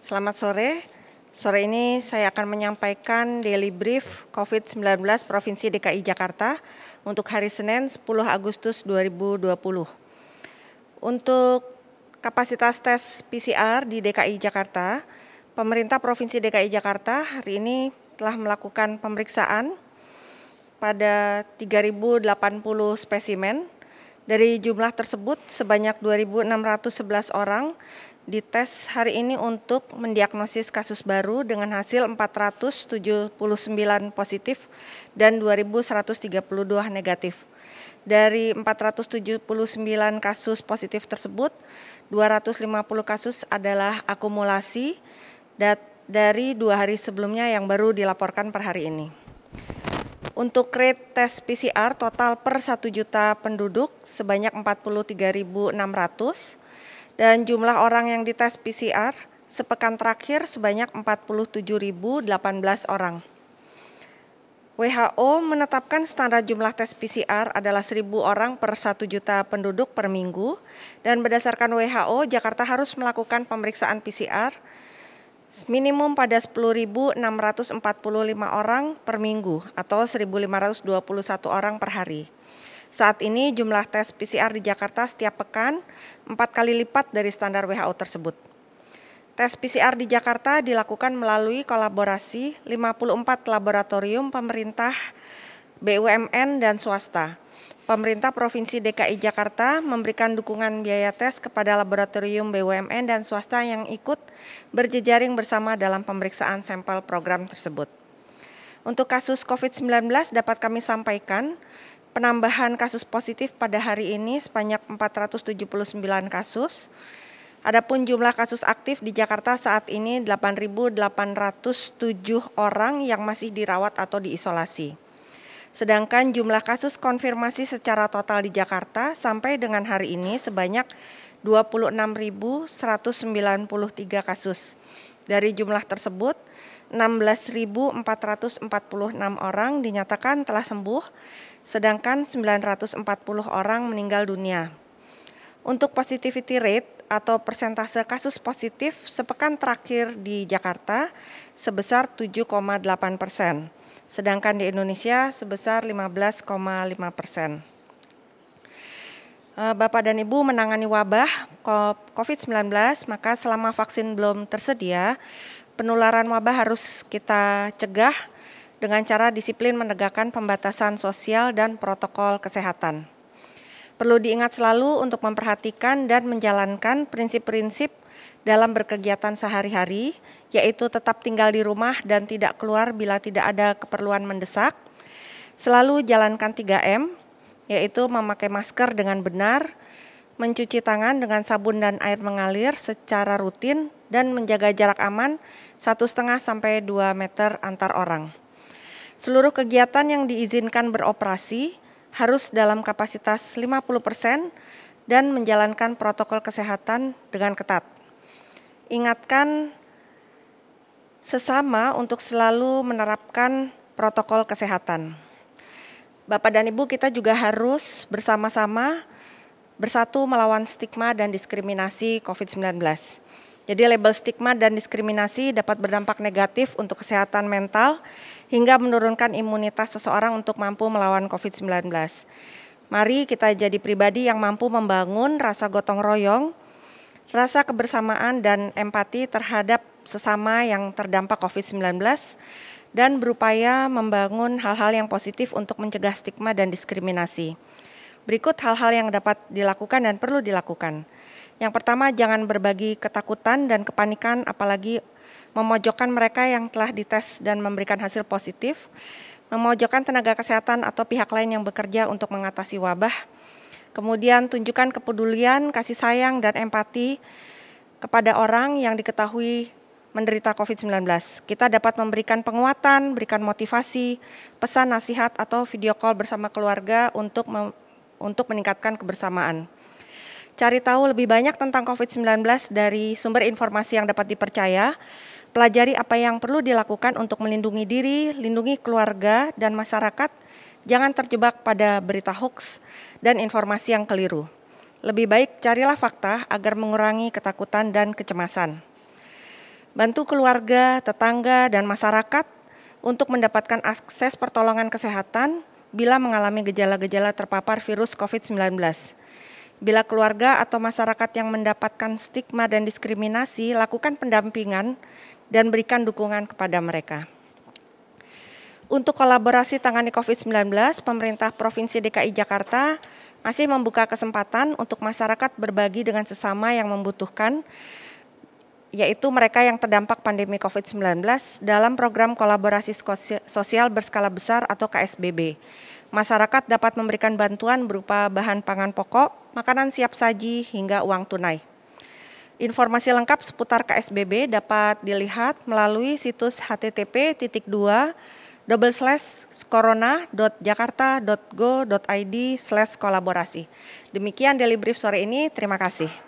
Selamat sore. Sore ini saya akan menyampaikan daily brief COVID-19 Provinsi DKI Jakarta untuk hari Senin 10 Agustus 2020. Untuk kapasitas tes PCR di DKI Jakarta, pemerintah Provinsi DKI Jakarta hari ini telah melakukan pemeriksaan pada 3.080 spesimen. Dari jumlah tersebut sebanyak 2.611 orang dites hari ini untuk mendiagnosis kasus baru dengan hasil 479 positif dan 2.132 negatif. Dari 479 kasus positif tersebut, 250 kasus adalah akumulasi dari 2 hari sebelumnya yang baru dilaporkan per hari ini. Untuk rate tes PCR total per 1 juta penduduk sebanyak 43.600 dan jumlah orang yang dites PCR sepekan terakhir sebanyak 47.018 orang. WHO menetapkan standar jumlah tes PCR adalah 1.000 orang per 1 juta penduduk per minggu dan berdasarkan WHO Jakarta harus melakukan pemeriksaan PCR minimum pada 10.645 orang per minggu atau 1.521 orang per hari. Saat ini jumlah tes PCR di Jakarta setiap pekan 4 kali lipat dari standar WHO tersebut. Tes PCR di Jakarta dilakukan melalui kolaborasi 54 laboratorium pemerintah, BUMN, dan swasta. Pemerintah Provinsi DKI Jakarta memberikan dukungan biaya tes kepada laboratorium BUMN dan swasta yang ikut berjejaring bersama dalam pemeriksaan sampel program tersebut. Untuk kasus COVID-19 dapat kami sampaikan penambahan kasus positif pada hari ini sebanyak 479 kasus. Adapun jumlah kasus aktif di Jakarta saat ini 8.807 orang yang masih dirawat atau diisolasi. Sedangkan jumlah kasus konfirmasi secara total di Jakarta sampai dengan hari ini sebanyak 26.193 kasus. Dari jumlah tersebut, 16.446 orang dinyatakan telah sembuh, sedangkan 940 orang meninggal dunia. Untuk positivity rate atau persentase kasus positif sepekan terakhir di Jakarta sebesar 7,8%. Sedangkan di Indonesia sebesar 15,5%. Bapak dan Ibu menangani wabah COVID-19, maka selama vaksin belum tersedia, penularan wabah harus kita cegah dengan cara disiplin menegakkan pembatasan sosial dan protokol kesehatan. Perlu diingat selalu untuk memperhatikan dan menjalankan prinsip-prinsip dalam berkegiatan sehari-hari, yaitu tetap tinggal di rumah dan tidak keluar bila tidak ada keperluan mendesak. Selalu jalankan 3M, yaitu memakai masker dengan benar, mencuci tangan dengan sabun dan air mengalir secara rutin, dan menjaga jarak aman 1,5 sampai 2 meter antar orang. Seluruh kegiatan yang diizinkan beroperasi harus dalam kapasitas 50% dan menjalankan protokol kesehatan dengan ketat. Ingatkan sesama untuk selalu menerapkan protokol kesehatan. Bapak dan Ibu, kita juga harus bersama-sama bersatu melawan stigma dan diskriminasi COVID-19. Jadi label stigma dan diskriminasi dapat berdampak negatif untuk kesehatan mental hingga menurunkan imunitas seseorang untuk mampu melawan COVID-19. Mari kita jadi pribadi yang mampu membangun rasa gotong royong, rasa kebersamaan dan empati terhadap sesama yang terdampak COVID-19 dan berupaya membangun hal-hal yang positif untuk mencegah stigma dan diskriminasi. Berikut hal-hal yang dapat dilakukan dan perlu dilakukan. Yang pertama, jangan berbagi ketakutan dan kepanikan, apalagi memojokkan mereka yang telah dites dan memberikan hasil positif, memojokkan tenaga kesehatan atau pihak lain yang bekerja untuk mengatasi wabah. Kemudian tunjukkan kepedulian, kasih sayang, dan empati kepada orang yang diketahui menderita COVID-19. Kita dapat memberikan penguatan, berikan motivasi, pesan, nasihat, atau video call bersama keluarga untuk meningkatkan kebersamaan. Cari tahu lebih banyak tentang COVID-19 dari sumber informasi yang dapat dipercaya. Pelajari apa yang perlu dilakukan untuk melindungi diri, lindungi keluarga, dan masyarakat. Jangan terjebak pada berita hoax dan informasi yang keliru. Lebih baik carilah fakta agar mengurangi ketakutan dan kecemasan. bantu keluarga, tetangga, dan masyarakat untuk mendapatkan akses pertolongan kesehatan bila mengalami gejala-gejala terpapar virus COVID-19. Bila keluarga atau masyarakat yang mendapatkan stigma dan diskriminasi, lakukan pendampingan dan berikan dukungan kepada mereka. Untuk kolaborasi tangani COVID-19, pemerintah Provinsi DKI Jakarta masih membuka kesempatan untuk masyarakat berbagi dengan sesama yang membutuhkan, yaitu mereka yang terdampak pandemi COVID-19 dalam program kolaborasi sosial berskala besar atau KSBB. Masyarakat dapat memberikan bantuan berupa bahan pangan pokok, makanan siap saji, hingga uang tunai. Informasi lengkap seputar KSBB dapat dilihat melalui situs http://corona.jakarta.go.id/kolaborasi. Demikian Daily Brief sore ini, terima kasih.